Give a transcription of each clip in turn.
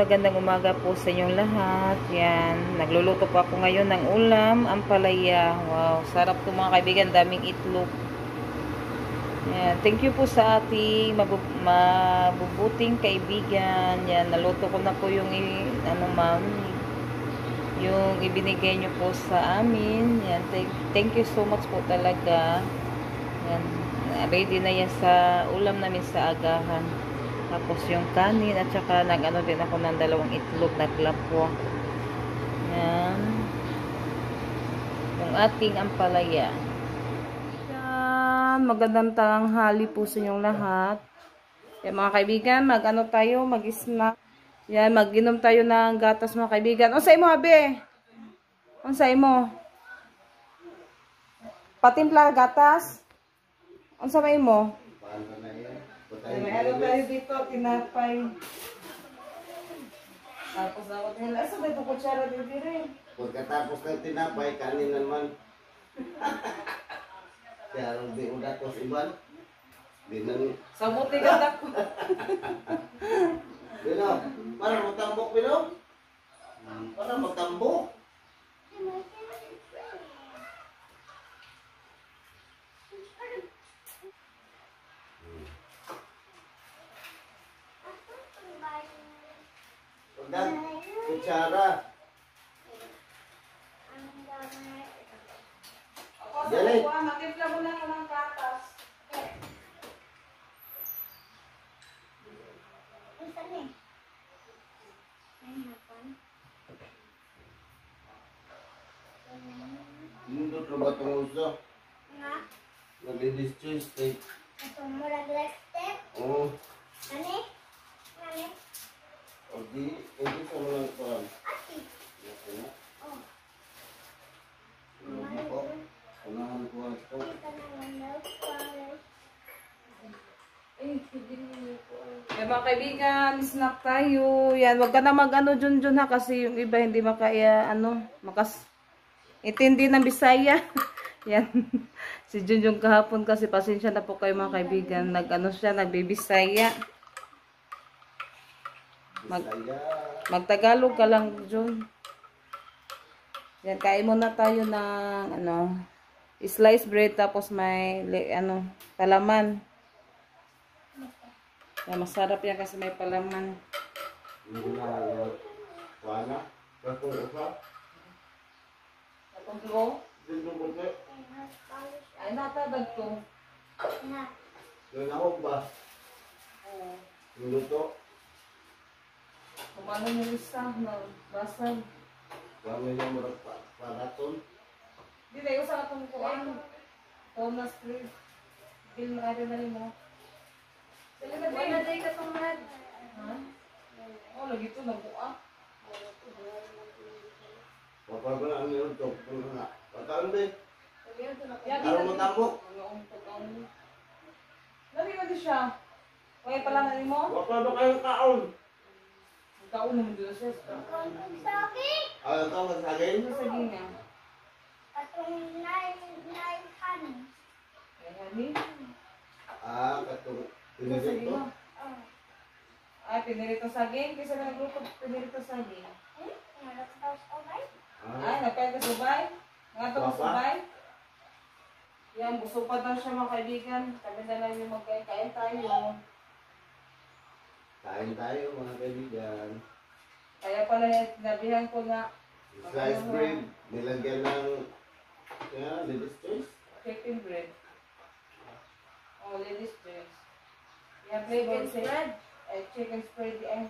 magandang umaga po sa inyong lahat. Yan, nagluluto po ako ngayon ng ulam, ampalaya. Wow, sarap to mga kaibigan, daming itlog. Yan, thank you po sa ating mabubuting kaibigan. Yan, naluto ko na po yung yung ibinigay nyo po sa amin. Yan, thank you so much po talaga. Yan, ready na yan sa ulam namin sa agahan. Tapos yung kanin at saka nag-ano din ako ng 2 itlog na klapwa. Yan. Yung ating ampalaya. Yan. Magandang tanghali po sa inyong lahat. Yan mga kaibigan, mag-ano tayo, mag-snack. Yan, mag-inom tayo ng gatas mga kaibigan. Unsay mo, abe? Unsay mo? Patimpla gatas? Unsay mo? May ano tayo dito, tinapay. Tapos ako din. Asa ba ito kutsara din rin? Pagkatapos ng tinapay, kanin naman. Kaya lang di udat ko si Iban. Di nang... Samuti ganda ko. Bino, para magtambok, Bino? Para magtambok. Pagkat, kutsara. Dali. Matimpla mo na ako ng gatas. Nindot na ba itong uso? Nga? Nag-ladies choice steak. Ito mo nag-leste? Oo. Ani? Ani? O di, hindi sa mga nagpaan. Ati? Ito na. Oh. Ano po? Unahan ko ang ito. Ito na lang daw. Yan mga kaibigan, snack tayo. Yan, wag ka na mag-ano Jun ha kasi yung iba hindi makaya intindi ng Bisaya. Yan. Si Junjun kahapon kasi pasensya na po kayo mga kaibigan. Nagbibisaya. Magtagalog ka lang Jun. Yan, kain muna tayo ng sliced bread tapos may palaman. Yan, masarap yan kasi may palaman. Wana? Kakong usa? Atong tulo? Dito mo ito? Ay, natabag to. Nga? Nanahog ba? Oo. Niluto? Kumano yung isa na basag. Kami na murag paraton? Di na yung sa atong kuwan. Thomas Creed. Bill na rin na rin mo. Wala tayo katungad. Ha? Oh, lagi ito nabuak. Papago na ang niluto. Pataan ba? Yan, Araw mo tambok? Lagi mo di siya. Kaya pala na rin mo? Papago kayong kaon? Ang kaon naman dito siya. Saki? Ano ito? Magsagay? Ano sa ginga? Katong naihan. Ay, honey. Katong Ano sa pinilito? ginga? Oh. Ay, pinirito saging. Kisa na nagluto, pinirito saging. Nalak daw sa obay? Ay, nagkain ka subay? Nga ito Papa? subay? Yan, busog pa daw siya mga kaibigan. Kami na lang yung magkain tayo. Kain tayo mga kaibigan. Kaya pala nabihan ko na Sliced bread. Nilagyan ng ladies choice. chicken bread. Oh, ladies choice. Yan, flavor Chicken spread? Chicken spread. Eh.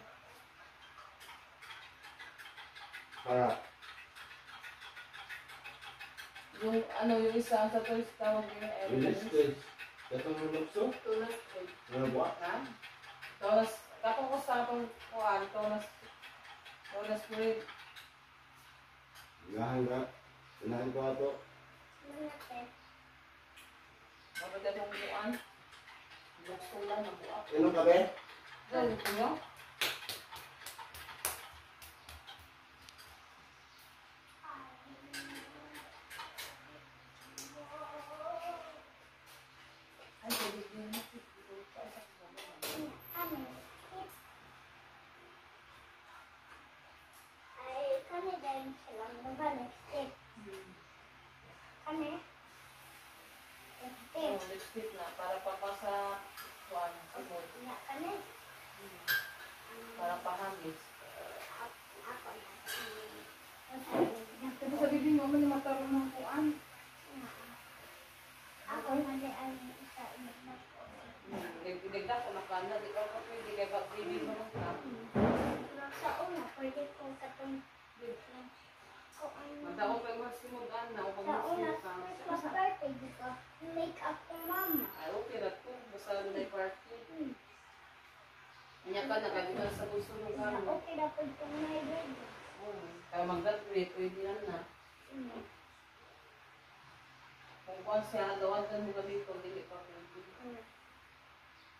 Para. Yung isa sa toys tawag yung Ladies choice. Katong mulukso? Tonas bread. Ano ba? Ha? Tonas, kapag ko sa atong kuhan, tonas bread. Inahan ka. Inahan ko ato. Manate. Kapag atong kuhan, bukso lang na buak. Ano ka be? Dahil ito nyo? Ay, pwede din. ka lipstick. Ano eh? Lipstick. Lipstick na, para pa sa kuwan, simod. Wala ka na. Para pa hagis. Ako na. Kasi sa bibig mo, may matarong ng kuan. Ako na di ang isa init na ko. Digdag ko na kanda, di ka pa pwede kay pag-baby mo ng tap. Sa una, pwede ko katong ko ang Madaw pa yung simudan na, upang sa una, magsimod ka. mas birthday di ko make up ko mama. Ay, okay na to. Basta na yung party. Kanya ka na, kaya di ka sa gusto ng Na kamo. okay na po itong may birthday. Kaya mag-graduate, pwede na. Kung kuwan siya, dawagan mo ka dito, dili pa pwede.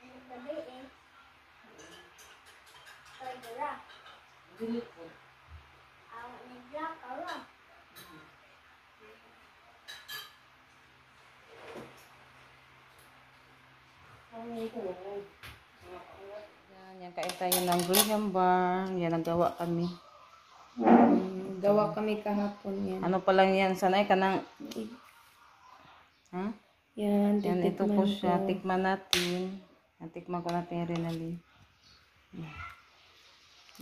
Ang gabi eh. Pwede ra. Dili po. Ang nagla ka ra. Yan, kain tayo ng Graham bar. Yan, nagawa kami. Gawa kami kahapon yan. Ano pa lang yan, sanay ka ng... Ha? Yan, Yan, ito po titikman siya. ko. Tikman natin. Tikman ko natin yung Renalyn.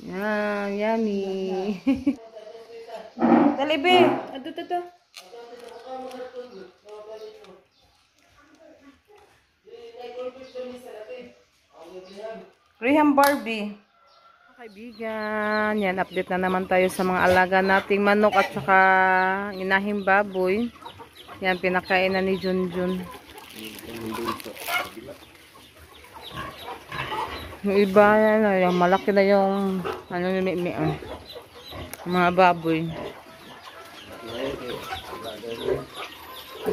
Yan, yummy. Dali, be. Ito. Graham Barbie. Kaibigan, yan, update na naman tayo sa mga alaga nating manok at saka inahing baboy. Yan, pinakain na ni Junjun. Yung iba, yan, yung malaki na yung ano, mga baboy.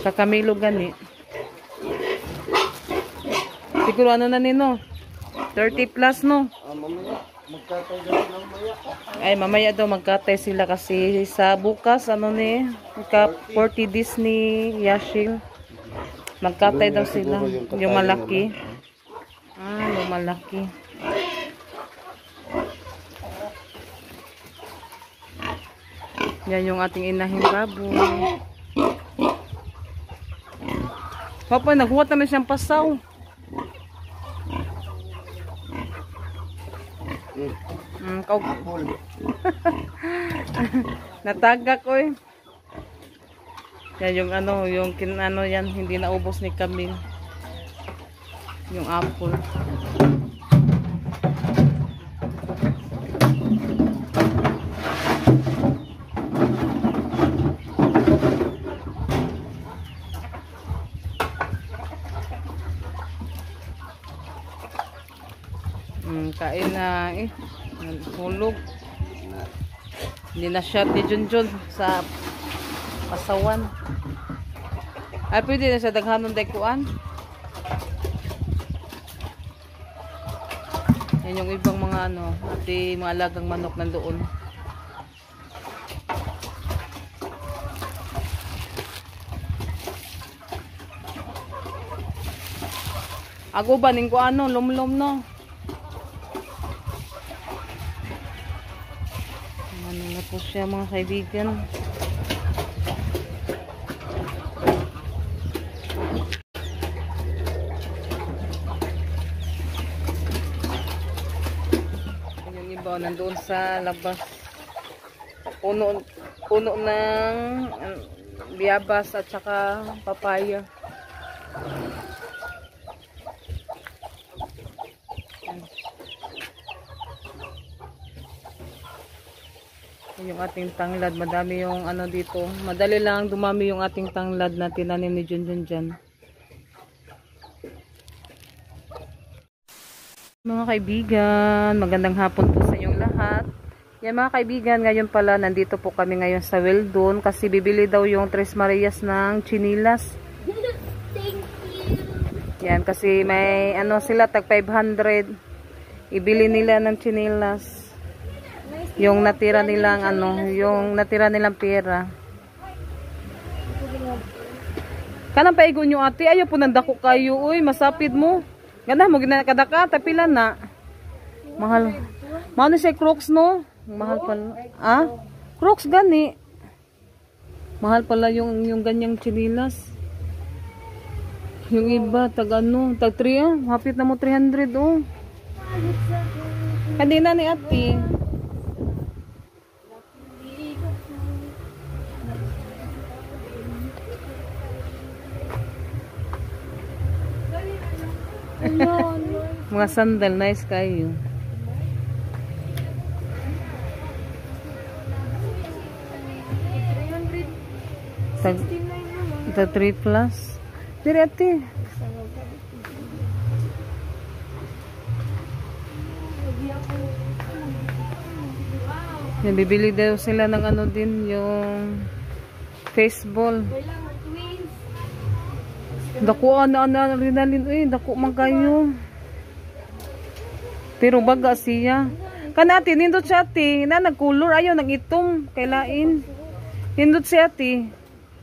Kakamilo gani. Siguro ano na nino? 30 plus no? Mamaya, magkatay daw ng maya. Ay, mamaya daw magkatay sila kasi sa bukas, ano ni, 40 Disney Yashil. Magkatay daw sila. Yung malaki. Yung malaki. Yan yung ating inahing baboy. Papa, naghuwat naman siyang pasaw. Apple. Natagak ko eh. Yan yung ano, yung kinano yan, hindi naubos ni Camille. Yung apple. Kain na eh. Hulog. Hindi na shot ni Junjun sa pasawan. Ay, pwede na siya daghanon dekuan. Yan yung ibang mga ano, pati mga alagang manok nandoon. Ako ba ning ko ano, lumlom no. Ano na po siya mga kaibigan. Yung iba nandoon sa labas. Puno ng biyabas at saka papaya. Yung ating tanglad, madami yung ano dito. Madali lang dumami yung ating tanglad na tinanim ni Junjun dyan. Mga kaibigan, magandang hapon po sa inyong lahat. Yan mga kaibigan, ngayon pala nandito po kami ngayon sa Weldon kasi bibili daw yung Tres Marias ng chinilas. Thank you. Yan kasi may ano sila tag 500. Ibili nila ng chinilas. Yung natira nilang ano, yung natira nilang pera. Kanang paigon nyo ate, ayaw po nandako kayo, uy, masapid mo. Ganda mo, ginakadaka, tapila na. Mahal. Mahal na siya Crocs, no? Mahal pala. Ah? Crocs gani. Mahal pala yung ganyang chinilas. Yung iba, tag 3 ah. Hapit na mo 300 oh. Kanina ni ate. Mga sandal, nice kayo. Tag 3 plus. Diri ate. Yan, bibili daw sila ng ano din, yung face ball. Dako ana rinalin, dako man kayo. Pero baga siya. Kanati nindot siya ati, na nagkulor ayaw nang itom kay lain. Nindot siya ati.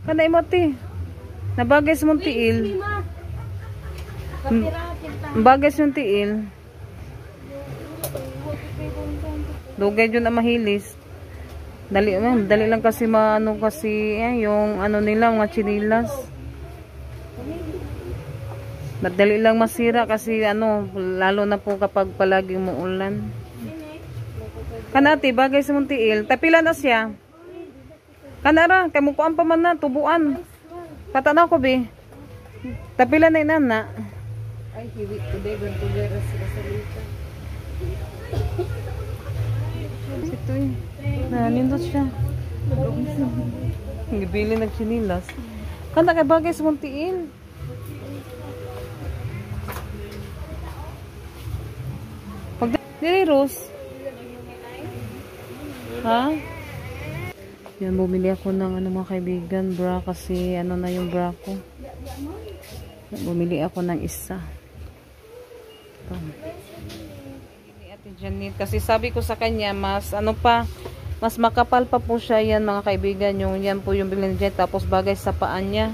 Kanay mo ati. Nabagay sa mong tiil. Bagay sa mong tiil. Dugay yun na mahilis. Dali lang kasi maano kasi yung ano nila mga chinilas. Madali lang masira kasi ano lalo na po kapag palaging muulan. Kanati bagay sa muntiil, tapila na siya. Kanara kay mukuan pa man na tubuan. Patanaw ko be. Tapila na inana. Ay hiwi ko de ganto gera sila sa lita. Ito nindot siya. Ngibili ng chinilas. Kanta kay bagay sa muntiil. Dili Rose. Ha? Yan, bumili ako ng ano mga kaibigan, bra kasi ano na yung bra ko. Bumili ako ng isa. Ito. Ate Janet, kasi sabi ko sa kanya, mas ano pa, mas makapal pa po siya yan mga kaibigan. Yung yan po yung bilhin niya, tapos bagay sa paan niya.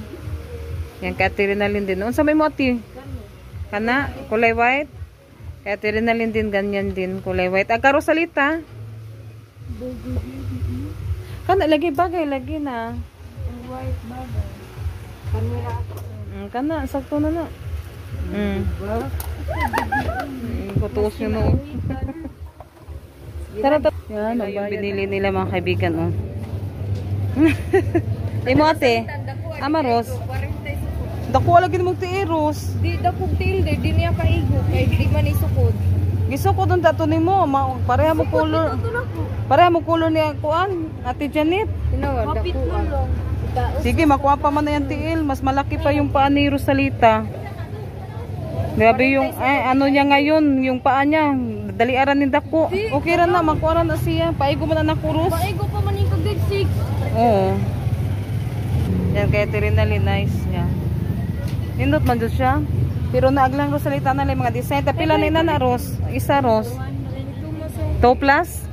Yan, kaya tirinalin din. Ano sabi mo ate? Kana? Kulay white? Kaya tirinalin din, ganyan din, kulay white. Aga Rosalita. Kana, lagi bagay, lagi na. White bagay. Kanira ako. Kana, sakto na na. Kutuos nyo no. Tara, tara. Yan, yung binili nila mga kaibigan, oh. Ay mo ate, Amaros. Dako lagi mo tiiros. Di dakog tiil di niya kaigo kay di man isukod. Gisukod ang dato nimo, pareha mo color. Pareha mo color niya kuan, Ate Janet. Tinawa dako. Sige, makuha pa man na yan tiil, mas malaki pa yung paa ni Rosalita. Grabe yung ano niya ngayon, yung paa niya, daliaran ni dako. Okay ra na, makuha na siya. Paigo man na kurus. Paigo pa man yung kagdig 6. Oo. Yan kaya tirinali nice niya. Nindot man dyan siya. Pero naaglang Rosalita na lang mga design. Tapila na na Ros. Isa Ros. 2 plus.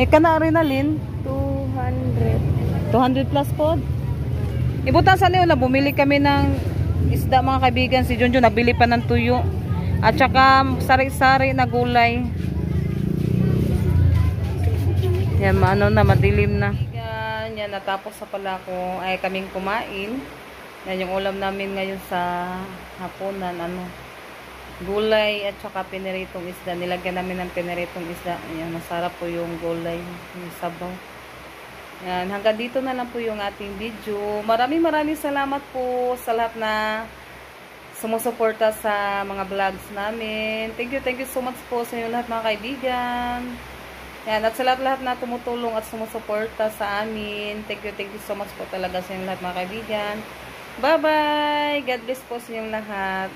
Kana rin na Lin. 200 plus po. Ibutan sa niyo na bumili kami ng isda mga kaibigan. Si Junjun nabili pa ng tuyo. At saka sari-sari na gulay. Yan maano na madilim na. Yan, natapos sa pala ko ay kaming kumain. Yan yung ulam namin ngayon sa hapunan, ano, gulay at saka pineritong isda. Nilagyan namin ng pineritong isda. Yan, masarap po yung gulay, yung sabaw. Yan, hanggang dito na lang po yung ating video. Maraming salamat po sa lahat na sumusuporta sa mga vlogs namin. Thank you so much po sa inyo lahat mga kaibigan. Yan, at sa lahat na tumutulong at sumusuporta sa amin. Thank you so much po talaga sa inyong lahat mga kaibigan. Bye-bye! God bless po sa inyong lahat.